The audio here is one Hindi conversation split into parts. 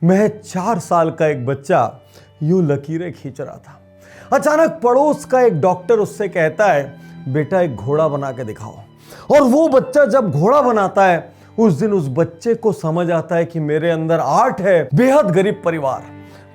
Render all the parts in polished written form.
मैं 4 साल का एक बच्चा यूं लकीरें खींच रहा था। अचानक पड़ोस का एक डॉक्टर उससे कहता है, बेटा एक घोड़ा बना के दिखाओ। और वो बच्चा जब घोड़ा बनाता है उस दिन उस बच्चे को समझ आता है कि मेरे अंदर आर्ट है। बेहद गरीब परिवार,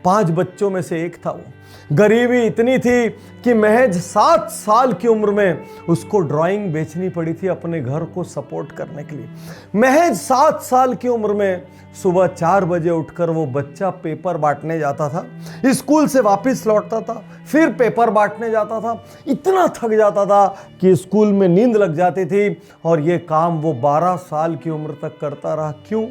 5 बच्चों में से एक था वो। गरीबी इतनी थी कि महज 7 साल की उम्र में उसको ड्राइंग बेचनी पड़ी थी अपने घर को सपोर्ट करने के लिए। महज 7 साल की उम्र में सुबह 4 बजे उठकर वो बच्चा पेपर बांटने जाता था, स्कूल से वापस लौटता था, फिर पेपर बांटने जाता था। इतना थक जाता था कि स्कूल में नींद लग जाती थी और ये काम वो 12 साल की उम्र तक करता रहा। क्यों?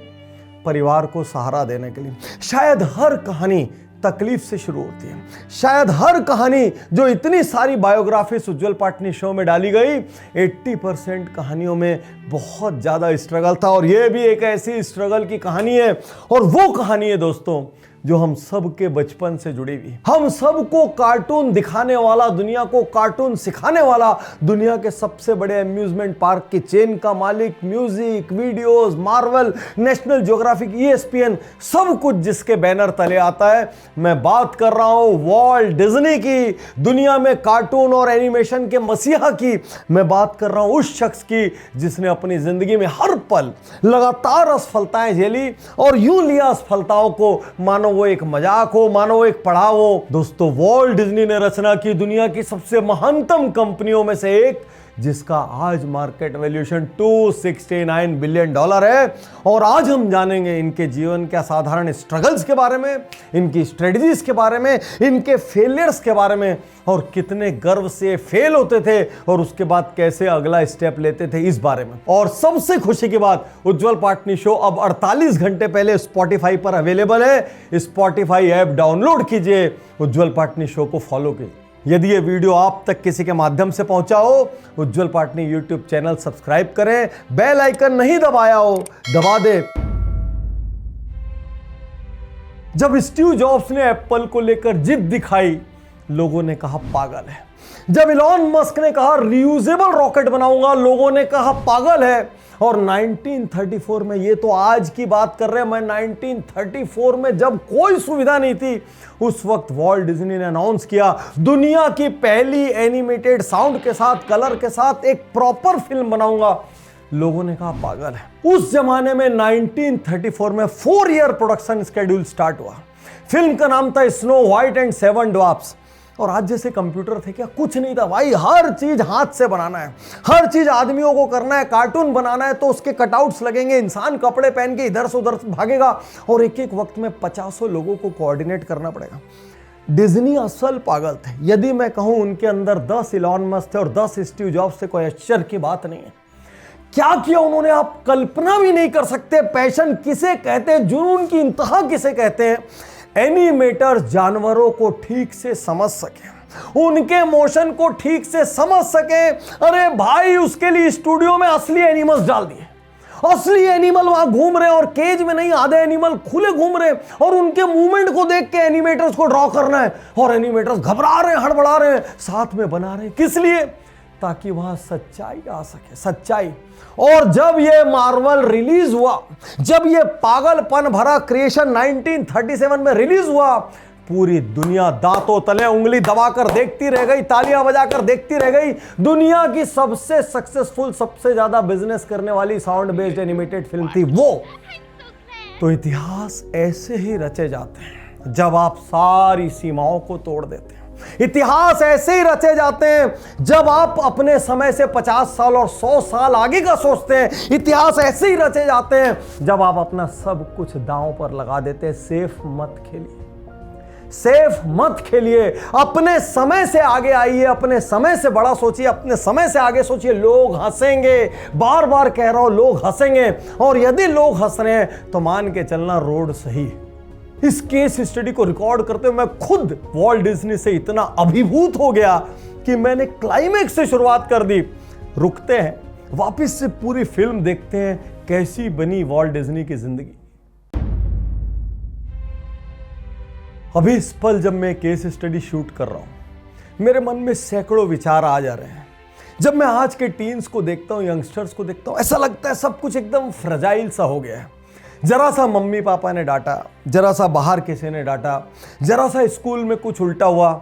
परिवार को सहारा देने के लिए। शायद हर कहानी तकलीफ से शुरू होती है। शायद हर कहानी जो इतनी सारी बायोग्राफीज उज्जवल पाटनी शो में डाली गई, 80% कहानियों में बहुत ज्यादा स्ट्रगल था। और यह भी एक ऐसी स्ट्रगल की कहानी है, और वो कहानी है दोस्तों जो हम सब के बचपन से जुड़ी हुई। हम सबको कार्टून दिखाने वाला, दुनिया को कार्टून सिखाने वाला, दुनिया के सबसे बड़े अम्यूजमेंट पार्क की चेन का मालिक, music, videos, Marvel, national geographic, ESPN, सब कुछ जिसके बैनर तले आता है। मैं बात कर रहा हूं वॉल्ट डिज्नी की, दुनिया में कार्टून और एनिमेशन के मसीहा की। मैं बात कर रहा हूं उस शख्स की जिसने अपनी जिंदगी में हर पल लगातार असफलताएं झेली और यूं लिया असफलताओं को मानो वो एक मजाक हो, मानो वो एक पड़ाव हो। दोस्तों, वॉल्ट डिज्नी ने रचना की दुनिया की सबसे महानतम कंपनियों में से एक, जिसका आज मार्केट वैल्यूएशन $269 बिलियन है। और आज हम जानेंगे इनके जीवन के असाधारण स्ट्रगल्स के बारे में, इनकी स्ट्रेटजीज के बारे में, इनके फेलियर्स के बारे में, और कितने गर्व से फेल होते थे और उसके बाद कैसे अगला स्टेप लेते थे, इस बारे में। और सबसे खुशी की बात, उज्जवल पाटनी शो अब 48 घंटे पहले स्पॉटिफाई पर अवेलेबल है। स्पॉटिफाई ऐप डाउनलोड कीजिए, उज्जवल पाटनी शो को फॉलो कीजिए। यदि ये वीडियो आप तक किसी के माध्यम से पहुंचा हो, उज्जवल पाटनी यूट्यूब चैनल सब्सक्राइब करें, बेल आइकन नहीं दबाया हो दबा दे। जब स्टीव जॉब्स ने एप्पल को लेकर जिद दिखाई, लोगों ने कहा पागल है। जब इलॉन मस्क ने कहा रियूजेबल रॉकेट बनाऊंगा, लोगों ने कहा पागल है। और 1934 में, ये तो आज की बात कर रहे हैं, मैं 1934 में जब कोई सुविधा नहीं थी, उस वक्त वॉल्ट डिज्नी ने अनाउंस किया दुनिया की पहली एनिमेटेड साउंड के साथ, कलर के साथ एक प्रॉपर फिल्म बनाऊंगा। लोगों ने कहा पागल है। उस जमाने में 1934 में 4 ईयर प्रोडक्शन स्केड्यूल स्टार्ट हुआ। फिल्म का नाम था स्नो व्हाइट एंड 7 ड्वार्फ्स। और आज जैसे कंप्यूटर थे क्या? कुछ नहीं था भाई। हर चीज हाथ से बनाना है, हर चीज आदमियों को करना है। कार्टून बनाना है तो उसके कटआउट्स लगेंगे, इंसान कपड़े पहन के इधर से उधर भागेगा और एक एक वक्त में 50 लोगों को कोऑर्डिनेट करना पड़ेगा। डिज्नी असल पागल थे। यदि मैं कहूं उनके अंदर 10 इलॉन मस्क थे और 10 स्टीव जॉब्स थे, कोई आश्चर्य की बात नहीं है। क्या किया उन्होंने, आप कल्पना भी नहीं कर सकते। पैशन किसे कहते हैं, जुनून की इंतहा किसे कहते हैं। एनिमेटर्स जानवरों को ठीक से समझ सके, उनके मोशन को ठीक से समझ सके। अरे भाई, उसके लिए स्टूडियो में असली एनिमल्स डाल दिए। असली एनिमल वहां घूम रहे और केज में नहीं, आधे एनिमल खुले घूम रहे और उनके मूवमेंट को देख के एनिमेटर्स को ड्रॉ करना है। और एनिमेटर्स घबरा रहे हैं, हड़बड़ा रहे हैं, साथ में बना रहे हैं। किस लिए? ताकि वहां सच्चाई आ सके, सच्चाई। और जब ये मार्वल रिलीज हुआ, जब ये पागलपन भरा क्रिएशन 1937 में रिलीज हुआ, पूरी दुनिया दांतों तले उंगली दबाकर देखती रह गई, तालियां बजाकर देखती रह गई। दुनिया की सबसे सक्सेसफुल, सबसे ज्यादा बिजनेस करने वाली साउंड बेस्ड एनिमेटेड फिल्म थी वो। तो इतिहास ऐसे ही रचे जाते हैं जब आप सारी सीमाओं को तोड़ देते हैं। इतिहास ऐसे ही रचे जाते हैं जब आप अपने समय से 50 साल और 100 साल आगे का सोचते हैं। इतिहास ऐसे ही रचे जाते हैं जब आप अपना सब कुछ दांव पर लगा देते हैं। सेफ मत खेलिए, सेफ मत खेलिए। अपने समय से आगे आइए, अपने समय से बड़ा सोचिए, अपने समय से आगे सोचिए। लोग हंसेंगे, बार बार कह रहा हूं, लोग हंसेंगे। और यदि लोग हंस रहे हैं तो मान के चलना रोड सही है। इस केस स्टडी को रिकॉर्ड करते हुए मैं खुद वॉल्ट डिज्नी से इतना अभिभूत हो गया कि मैंने क्लाइमेक्स से शुरुआत कर दी। रुकते हैं, वापस से पूरी फिल्म देखते हैं कैसी बनी वॉल्ट डिज्नी की जिंदगी। अभी इस पल जब मैं केस स्टडी शूट कर रहा हूं, मेरे मन में सैकड़ों विचार आ जा रहे हैं। जब मैं आज के टीन्स को देखता हूं, यंगस्टर्स को देखता हूं, ऐसा लगता है सब कुछ एकदम फ्रजाइल सा हो गया है। जरा सा मम्मी पापा ने डांटा, जरा सा बाहर किसी ने डांटा, जरा सा स्कूल में कुछ उल्टा हुआ,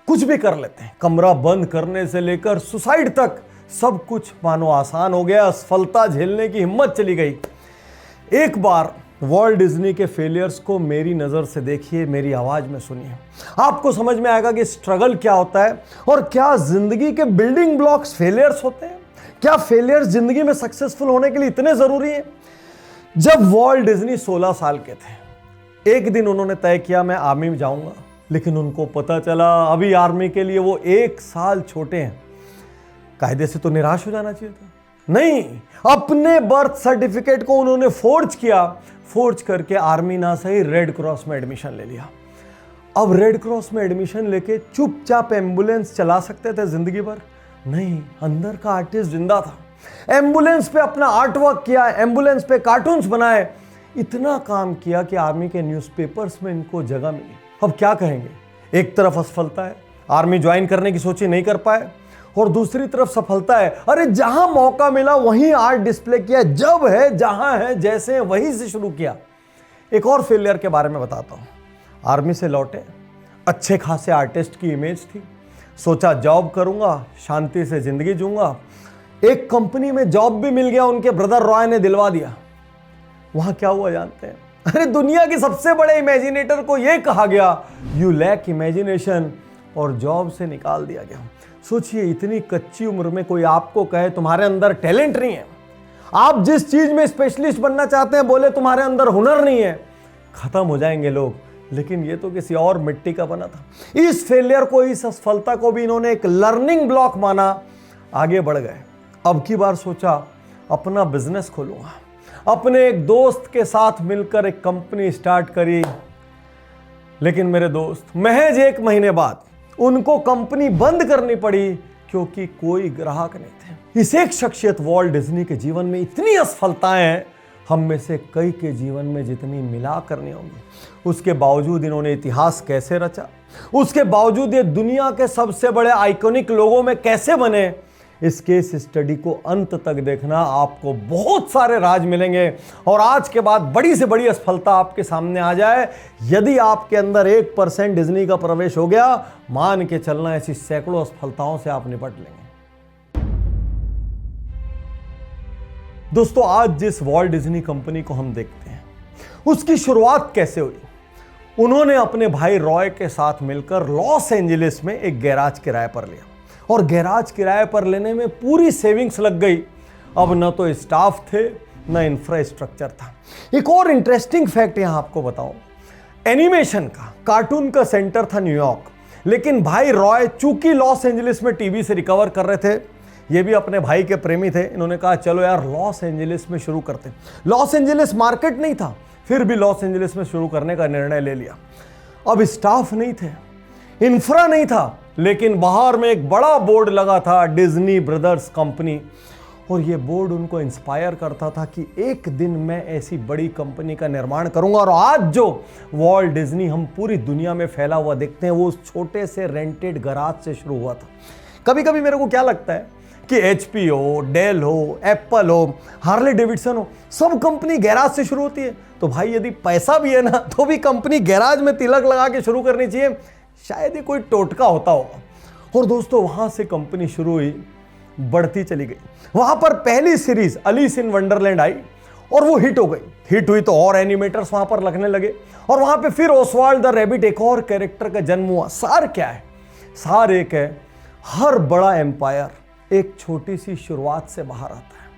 कुछ भी कर लेते हैं। कमरा बंद करने से लेकर सुसाइड तक सब कुछ मानो आसान हो गया। असफलता झेलने की हिम्मत चली गई। एक बार वॉल्ट डिज्नी के फेलियर्स को मेरी नज़र से देखिए, मेरी आवाज़ में सुनिए। आपको समझ में आएगा कि स्ट्रगल क्या होता है और क्या जिंदगी के बिल्डिंग ब्लॉक्स फेलियर्स होते हैं। क्या फेलियर्स जिंदगी में सक्सेसफुल होने के लिए इतने ज़रूरी हैं। जब वॉल्ट डिज्नी 16 साल के थे, एक दिन उन्होंने तय किया मैं आर्मी में जाऊंगा, लेकिन उनको पता चला अभी आर्मी के लिए वो 1 साल छोटे हैं। कायदे से तो निराश हो जाना चाहिए था, नहीं, अपने बर्थ सर्टिफिकेट को उन्होंने फोर्ज किया। फोर्ज करके आर्मी ना सही रेड क्रॉस में एडमिशन ले लिया। अब रेड क्रॉस में एडमिशन लेके चुपचाप एम्बुलेंस चला सकते थे जिंदगी भर? नहीं, अंदर का आर्टिस्ट जिंदा था। एम्बुलेंस पे अपना आर्ट वर्क किया, एम्बुलेंस पे कार्टून्स बनाए, इतना काम किया कि आर्मी के न्यूज़पेपर्स में इनको जगह मिली। अब क्या कहेंगे, एक तरफ असफलता है, आर्मी ज्वाइन करने की सोची नहीं कर पाए, और दूसरी तरफ सफलता है। अरे जहां मौका मिला वहीं आर्ट डिस्प्ले किया, जब है जहां है जैसे है वहीं से शुरू किया। एक और फेलियर के बारे में बताता हूं। आर्मी से लौटे, अच्छे खासे आर्टिस्ट की इमेज थी, सोचा जॉब करूंगा, शांति से जिंदगी जीऊंगा। एक कंपनी में जॉब भी मिल गया, उनके ब्रदर रॉय ने दिलवा दिया। वहां क्या हुआ जानते हैं? अरे दुनिया के सबसे बड़े इमेजिनेटर को यह कहा गया यू लैक इमेजिनेशन, और जॉब से निकाल दिया गया। सोचिए, इतनी कच्ची उम्र में कोई आपको कहे तुम्हारे अंदर टैलेंट नहीं है, आप जिस चीज में स्पेशलिस्ट बनना चाहते हैं बोले तुम्हारे अंदर हुनर नहीं है, खत्म हो जाएंगे लोग। लेकिन ये तो किसी और मिट्टी का बना था। इस फेलियर को, इस असफलता को भी इन्होंने एक लर्निंग ब्लॉक माना, आगे बढ़ गए। अब की बार सोचा अपना बिजनेस खोलूंगा। अपने एक दोस्त के साथ मिलकर एक कंपनी स्टार्ट करी। लेकिन मेरे दोस्त महज 1 महीने बाद उनको कंपनी बंद करनी पड़ी, क्योंकि कोई ग्राहक नहीं थे। इस एक शख्सियत वॉल्ट डिज्नी के जीवन में इतनी असफलताएं हैं, हम में से कई के जीवन में जितनी मिला करनी होंगी। उसके बावजूद इन्होंने इतिहास कैसे रचा, उसके बावजूद ये दुनिया के सबसे बड़े आइकॉनिक लोगों में कैसे बने, इस केस स्टडी को अंत तक देखना, आपको बहुत सारे राज मिलेंगे। और आज के बाद बड़ी से बड़ी असफलता आपके सामने आ जाए, यदि आपके अंदर 1% डिज्नी का प्रवेश हो गया, मान के चलना ऐसी सैकड़ों असफलताओं से आप निपट लेंगे। दोस्तों, आज जिस वॉल्ट डिज्नी कंपनी को हम देखते हैं, उसकी शुरुआत कैसे हुई? उन्होंने अपने भाई रॉय के साथ मिलकर लॉस एंजलिस में एक गैराज किराए पर लिया, और गैराज किराए पर लेने में पूरी सेविंग्स लग गई। अब न तो स्टाफ थे, न इंफ्रास्ट्रक्चर था। एक और इंटरेस्टिंग फैक्ट यहां आपको बताऊं, एनिमेशन का, कार्टून का सेंटर था न्यूयॉर्क, लेकिन भाई रॉय चूंकि लॉस एंजलिस में टीबी से रिकवर कर रहे थे, ये भी अपने भाई के प्रेमी थे, इन्होंने कहा चलो यार लॉस एंजलिस में शुरू करते। लॉस एंजलिस मार्केट नहीं था, फिर भी लॉस एंजलिस में शुरू करने का निर्णय ले लिया। अब स्टाफ नहीं थे, इंफ्रा नहीं था, लेकिन बाहर में एक बड़ा बोर्ड लगा था, डिज्नी ब्रदर्स कंपनी, और ये बोर्ड उनको इंस्पायर करता था कि एक दिन मैं ऐसी बड़ी कंपनी का निर्माण करूंगा। और आज जो वॉल्ट डिज्नी हम पूरी दुनिया में फैला हुआ देखते हैं, वो उस छोटे से रेंटेड गराज से शुरू हुआ था। कभी कभी मेरे को क्या लगता है कि HP हो, डेल हो, एप्पल हो, हार्ले डेविडसन हो, सब कंपनी गैराज से शुरू होती है। तो भाई यदि पैसा भी है ना, तो भी कंपनी गैराज में तिलक लगा के शुरू करनी चाहिए, शायद ही कोई टोटका होता होगा। और दोस्तों, वहां से कंपनी शुरू हुई, बढ़ती चली गई। वहां पर पहली सीरीज अलिस इन वंडरलैंड आई और वो हिट हो गई। हिट हुई तो और एनिमेटर्स वहां पर लगने लगे, और वहां पे फिर ओसवाल्ड द रैबिट एक और कैरेक्टर का जन्म हुआ। सार क्या है? सार एक है, हर बड़ा एम्पायर एक छोटी सी शुरुआत से बाहर आता है।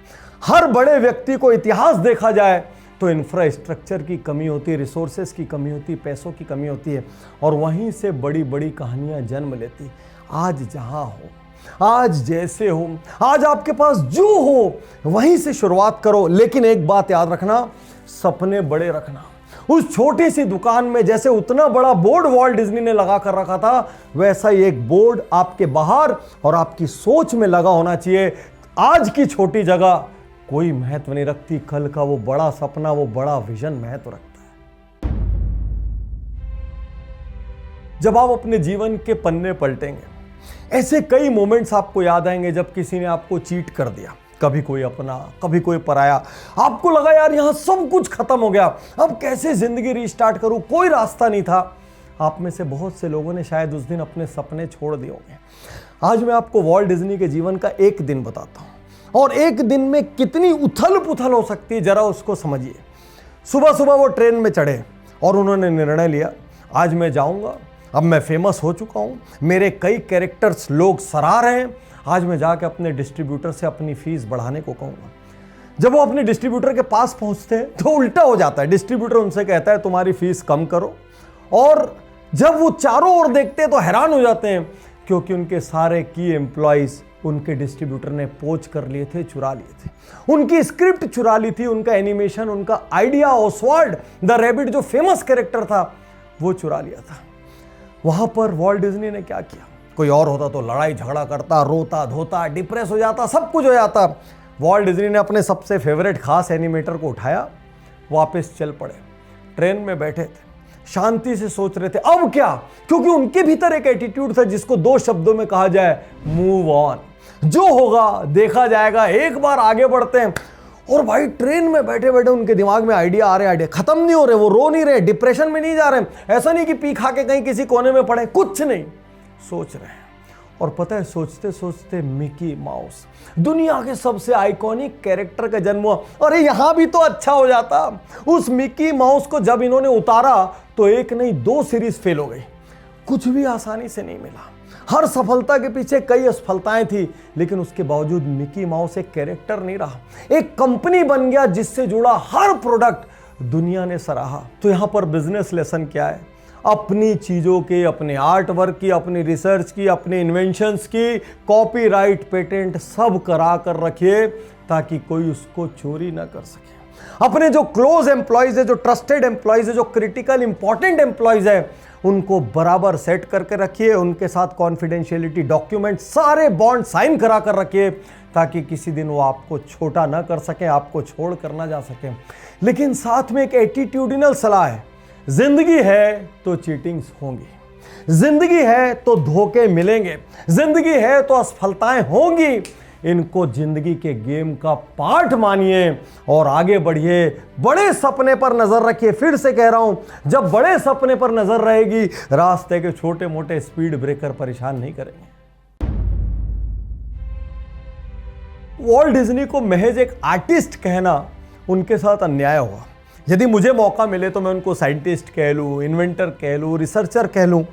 हर बड़े व्यक्ति को इतिहास देखा जाए तो इंफ्रास्ट्रक्चर की कमी होती है, रिसोर्सेज की कमी होती है, पैसों की कमी होती है, और वहीं से बड़ी बड़ी कहानियां जन्म लेती। आज जहां हो, आज जैसे हो, आज आपके पास जो हो वहीं से शुरुआत करो। लेकिन एक बात याद रखना, सपने बड़े रखना। उस छोटी सी दुकान में जैसे उतना बड़ा बोर्ड वॉल्ट डिज्नी ने लगा कर रखा था, वैसा ही एक बोर्ड आपके बाहर और आपकी सोच में लगा होना चाहिए। आज की छोटी जगह कोई महत्व नहीं रखती, कल का वो बड़ा सपना, वो बड़ा विजन महत्व रखता है। जब आप अपने जीवन के पन्ने पलटेंगे, ऐसे कई मोमेंट्स आपको याद आएंगे जब किसी ने आपको चीट कर दिया, कभी कोई अपना, कभी कोई पराया। आपको लगा यार यहां सब कुछ खत्म हो गया, अब कैसे जिंदगी रीस्टार्ट करूं, कोई रास्ता नहीं था। आप में से बहुत से लोगों ने शायद उस दिन अपने सपने छोड़ दिए होंगे। आज मैं आपको वॉल्ट डिज्नी के जीवन का एक दिन बताता हूं, और एक दिन में कितनी उथल पुथल हो सकती है जरा उसको समझिए। सुबह सुबह वो ट्रेन में चढ़े और उन्होंने निर्णय लिया, आज मैं जाऊंगा, अब मैं फेमस हो चुका हूं, मेरे कई कैरेक्टर्स लोग सराह रहे हैं, आज मैं जाके अपने डिस्ट्रीब्यूटर से अपनी फीस बढ़ाने को कहूंगा। जब वो अपने डिस्ट्रीब्यूटर के पास पहुंचते हैं तो उल्टा हो जाता है। डिस्ट्रीब्यूटर उनसे कहता है तुम्हारी फीस कम करो, और जब वो चारों ओर देखते हैं तो हैरान हो जाते हैं, क्योंकि उनके सारे की एम्प्लॉइज उनके डिस्ट्रीब्यूटर ने पोच कर लिए थे, चुरा लिए थे। उनकी स्क्रिप्ट चुरा ली थी, उनका एनिमेशन, उनका आइडिया, ऑसवाल्ड द रैबिट जो फेमस कैरेक्टर था वो चुरा लिया था। वहां पर वॉल्ट डिज्नी ने क्या किया? कोई और होता तो लड़ाई झगड़ा करता, रोता धोता, डिप्रेस हो जाता, सब कुछ हो जाता। वॉल्ट डिज्नी ने अपने सबसे फेवरेट खास एनिमेटर को उठाया, वापस चल पड़े। ट्रेन में बैठे थे, शांति से सोच रहे थे अब क्या, क्योंकि उनके भीतर एक एटीट्यूड था जिसको 2 शब्दों में कहा जाए, मूव ऑन। जो होगा देखा जाएगा, एक बार आगे बढ़ते हैं। और भाई ट्रेन में बैठे बैठे उनके दिमाग में आइडिया आ रहे, आइडिया खत्म नहीं हो रहे, वो रो नहीं रहे, डिप्रेशन में नहीं जा रहे, ऐसा नहीं कि पी खा के कहीं किसी कोने में पड़े, कुछ नहीं, सोच रहे हैं। और पता है सोचते सोचते मिकी माउस, दुनिया के सबसे आइकॉनिक कैरेक्टर का जन्म हुआ। अरे यहां भी तो अच्छा हो जाता। उस मिकी माउस को जब इन्होंने उतारा तो एक नहीं 2 सीरीज फेल हो गई। कुछ भी आसानी से नहीं मिला, हर सफलता के पीछे कई असफलताएं थी, लेकिन उसके बावजूद मिकी माउस एक कैरेक्टर नहीं रहा, एक कंपनी बन गया जिससे जुड़ा हर प्रोडक्ट दुनिया ने सराहा। तो यहां पर बिजनेस लेसन क्या है? अपनी चीजों के, अपने आर्ट वर्क की, अपनी रिसर्च की, अपने इन्वेंशंस की कॉपीराइट, पेटेंट सब करा कर रखिए ताकि कोई उसको चोरी ना कर सके। अपने जो क्लोज एम्प्लॉइज है, जो ट्रस्टेड एम्प्लॉइज है, जो क्रिटिकल इंपॉर्टेंट एम्प्लॉइज है, उनको बराबर सेट करके रखिए, उनके साथ कॉन्फिडेंशियलिटी डॉक्यूमेंट, सारे बॉन्ड साइन करा कर रखिए ताकि किसी दिन वो आपको छोटा ना कर सके, आपको छोड़ कर ना जा सके। लेकिन साथ में एक एटीट्यूडिनल सलाह है, जिंदगी है तो चीटिंग्स होंगी, जिंदगी है तो धोखे मिलेंगे, जिंदगी है तो असफलताएं होंगी। इनको जिंदगी के गेम का पार्ट मानिए और आगे बढ़िए। बड़े सपने पर नजर रखिए। फिर से कह रहा हूं, जब बड़े सपने पर नजर रहेगी, रास्ते के छोटे मोटे स्पीड ब्रेकर परेशान नहीं करेंगे। वॉल्ट डिज्नी को महज एक आर्टिस्ट कहना उनके साथ अन्याय होगा। यदि मुझे मौका मिले तो मैं उनको साइंटिस्ट कह लूं, इन्वेंटर कह लूं, रिसर्चर कह लूं।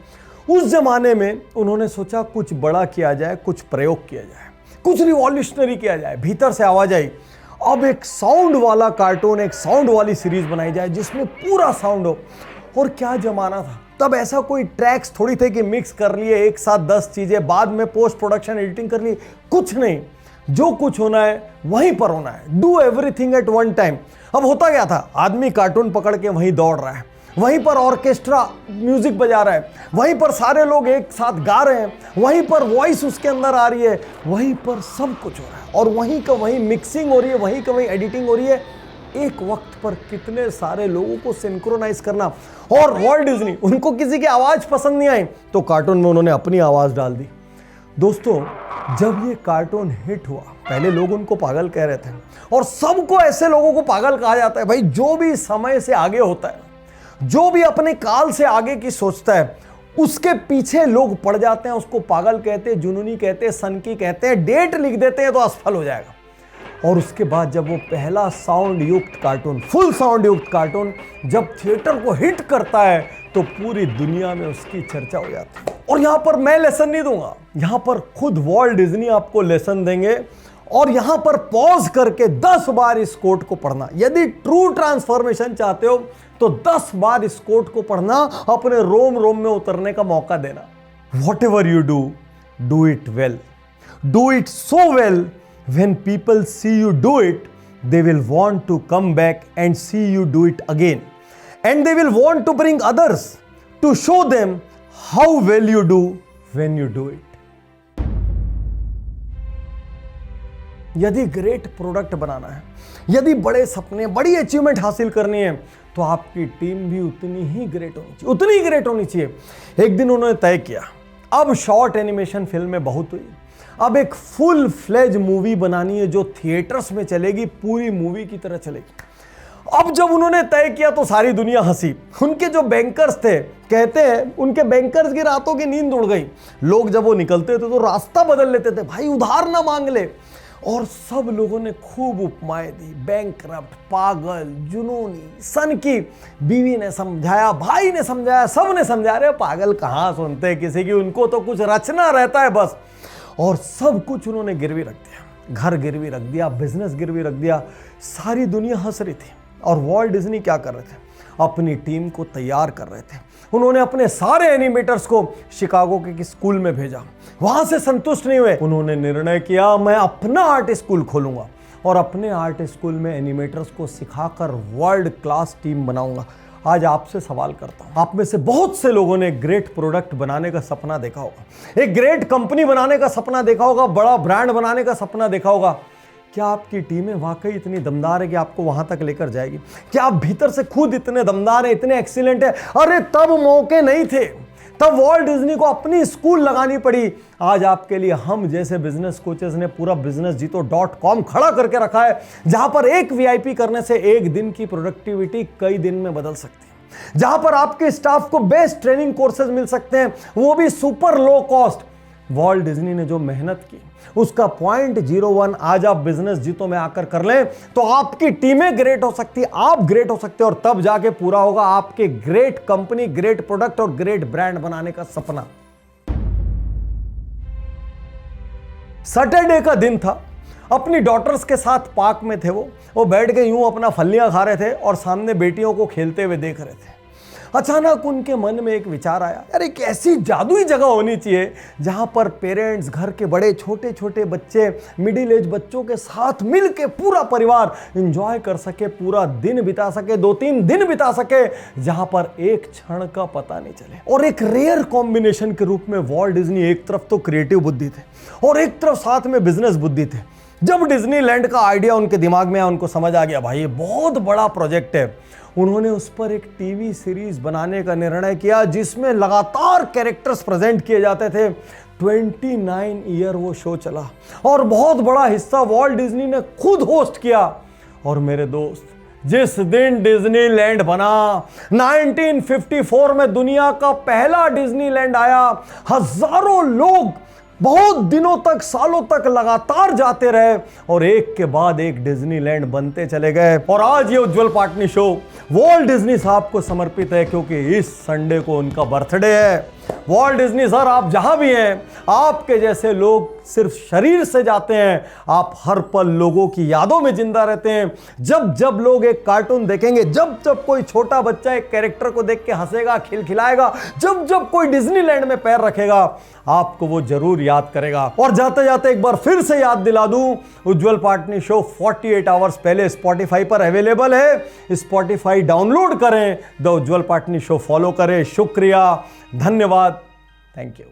उस जमाने में उन्होंने सोचा कुछ बड़ा किया जाए, कुछ प्रयोग किया जाए, कुछ रिवॉल्यूशनरी किया जाए, भीतर से आवाज आई, अब एक साउंड वाला कार्टून, एक साउंड वाली सीरीज बनाई जाए जिसमें पूरा साउंड हो। और क्या जमाना था तब, ऐसा कोई ट्रैक्स थोड़ी थे कि मिक्स कर लिए एक साथ 10 चीजें, बाद में पोस्ट प्रोडक्शन एडिटिंग कर लिए, कुछ नहीं। जो कुछ होना है वहीं पर होना है, do everything at one time. अब होता क्या था, आदमी कार्टून पकड़ के वहीं दौड़ रहा है, वहीं पर ऑर्केस्ट्रा म्यूजिक बजा रहा है, वहीं पर सारे लोग एक साथ गा रहे हैं, वहीं पर वॉइस उसके अंदर आ रही है, वहीं पर सब कुछ हो रहा है, और वहीं का वहीं मिक्सिंग हो रही है, वहीं का वहीं एडिटिंग हो रही है। एक वक्त पर कितने सारे लोगों को सिंक्रोनाइज करना। और वॉल्ट डिज्नी, उनको किसी की आवाज पसंद नहीं आई तो कार्टून में उन्होंने अपनी आवाज डाल दी। दोस्तों, जब ये कार्टून हिट हुआ, पहले लोग उनको पागल कह रहे थे, और सबको ऐसे लोगों को पागल कहा जाता है भाई, जो भी समय से आगे होता है, जो भी अपने काल से आगे की सोचता है, उसके पीछे लोग पड़ जाते हैं, उसको पागल कहते हैं, जुनूनी कहते हैं, सनकी कहते हैं, डेट लिख देते हैं तो असफल हो जाएगा। और उसके बाद जब वो पहला साउंड युक्त कार्टून, फुल साउंड युक्त कार्टून जब थिएटर को हिट करता है तो पूरी दुनिया में उसकी चर्चा हो जाती है। और यहां पर मैं लेसन नहीं दूंगा, यहां पर खुद वॉल्ट डिज्नी आपको लेसन देंगे, और यहां पर पॉज करके 10 बार इस कोट को पढ़ना। यदि ट्रू ट्रांसफॉर्मेशन चाहते हो तो 10 बार इस कोट को पढ़ना, अपने रोम रोम में उतरने का मौका देना। What ever you do it well, do it so well, when people see you do it, they will want to come back and see you do it again, and they will want to bring others to show them how well you do when you do it. यदि ग्रेट प्रोडक्ट बनाना है, यदि बड़े सपने, बड़ी अचीवमेंट हासिल करनी है, तो आपकी टीम भी उतनी ही ग्रेट होनी चाहिए, उतनी ग्रेट होनी चाहिए। एक दिन उन्होंने तय किया, अब शॉर्ट एनिमेशन फिल्में बहुत हुई, अब एक फुल फ्लेज मूवी बनानी है जो थिएटर्स में चलेगी, पूरी मूवी की तरह चलेगी। अब जब उन्होंने तय किया तो सारी दुनिया हंसी। उनके जो बैंकर्स थे, कहते हैं उनके बैंकर्स की रातों की नींद उड़ गई। लोग जब वो निकलते थे तो रास्ता बदल लेते थे, भाई उधार ना मांग ले। और सब लोगों ने खूब उपमाएं दी, बैंकरप्ट, पागल, जुनूनी, सन की। बीवी ने समझाया, भाई ने समझाया, सब ने समझा रहे, पागल कहाँ सुनते किसी की, उनको तो कुछ रचना रहता है बस। और सब कुछ उन्होंने गिरवी रख दिया, घर गिरवी रख दिया, बिजनेस गिरवी रख दिया। सारी दुनिया हंस रही थी। और वॉल्ट डिज्नी क्या कर रहे थे? अपनी टीम को तैयार कर रहे थे। उन्होंने अपने सारे एनिमेटर्स को शिकागो के स्कूल में भेजा। वहां से संतुष्ट नहीं हुए, उन्होंने निर्णय किया मैं अपना आर्ट स्कूल खोलूंगा और अपने आर्ट स्कूल में एनिमेटर्स को सिखाकर वर्ल्ड क्लास टीम बनाऊंगा। आज आपसे सवाल करता हूं, आप में से बहुत से लोगों ने ग्रेट प्रोडक्ट बनाने का सपना देखा होगा, एक ग्रेट कंपनी बनाने का सपना देखा होगा, बड़ा ब्रांड बनाने का सपना देखा होगा। क्या आपकी टीमें वाकई इतनी दमदार है कि आपको वहां तक लेकर जाएगी? क्या आप भीतर से खुद इतने दमदार हैं, इतने एक्सीलेंट है? अरे तब मौके नहीं थे, तब वॉल्ट डिज्नी को अपनी स्कूल लगानी पड़ी। आज आपके लिए हम जैसे बिजनेस कोचेस ने पूरा businessjito.com खड़ा करके रखा है, जहां पर एक वीआईपी करने से एक दिन की प्रोडक्टिविटी कई दिन में बदल सकती है, जहां पर आपके स्टाफ को बेस्ट ट्रेनिंग कोर्सेज मिल सकते हैं, वो भी super low cost. Walt Disney ने जो मेहनत की उसका 0.01 आज आप बिजनेस जीतो में आकर कर लें तो आपकी टीमें ग्रेट हो सकती है, आप ग्रेट हो सकते हैं, और तब जाके पूरा होगा आपके ग्रेट कंपनी, ग्रेट प्रोडक्ट और ग्रेट ब्रांड बनाने का सपना। सैटरडे का दिन था, अपनी डॉटर्स के साथ पार्क में थे। वो बैठ के यूं अपना फलियां खा रहे थे और सामने बेटियों को खेलते हुए देख रहे थे। अचानक उनके मन में एक विचार आया, यार एक ऐसी जादुई जगह होनी चाहिए जहां पर पेरेंट्स, घर के बड़े, छोटे छोटे बच्चे, मिडिल एज बच्चों के साथ मिलके पूरा परिवार एंजॉय कर सके, पूरा दिन बिता सके, 2-3 दिन बिता सके, जहां पर एक क्षण का पता नहीं चले। और एक रेयर कॉम्बिनेशन के रूप में वॉल्ट डिज्नी एक तरफ तो क्रिएटिव बुद्धि थे और एक तरफ साथ में बिजनेस बुद्धि थे। जब डिज्नीलैंड का आइडिया उनके दिमाग में आया, उनको समझ आ गया भाई ये बहुत बड़ा प्रोजेक्ट है। उन्होंने उस पर एक टीवी सीरीज बनाने का निर्णय किया जिसमें लगातार कैरेक्टर्स प्रेजेंट किए जाते थे। 29 ईयर वो शो चला और बहुत बड़ा हिस्सा वॉल्ट डिज्नी ने खुद होस्ट किया। और मेरे दोस्त, जिस दिन डिज्नीलैंड बना, 1954 में दुनिया का पहला डिज्नीलैंड आया, हजारों लोग बहुत दिनों तक, सालों तक लगातार जाते रहे और एक के बाद एक डिज्नीलैंड बनते चले गए। और आज ये उज्जवल पाटनी शो वॉल्ट डिज्नी साहब को समर्पित है क्योंकि इस संडे को उनका बर्थडे है। वॉल्ट डिज्नी सर, आप जहां भी हैं, आपके जैसे लोग सिर्फ शरीर से जाते हैं, आप हर पल लोगों की यादों में जिंदा रहते हैं। जब जब लोग एक कार्टून देखेंगे, जब जब कोई छोटा बच्चा एक कैरेक्टर को देख के हंसेगा, खिलखिलाएगा, जब जब कोई डिज्नीलैंड में पैर रखेगा, आपको वो जरूर याद करेगा। और जाते जाते एक बार फिर से याद दिला दूं, उज्जवल पाटनी शो 48 आवर्स पहले स्पॉटिफाई पर अवेलेबल है। स्पॉटिफाई डाउनलोड करें, the Ujjwal Patni show follow करें। शुक्रिया, धन्यवाद, थैंक यू।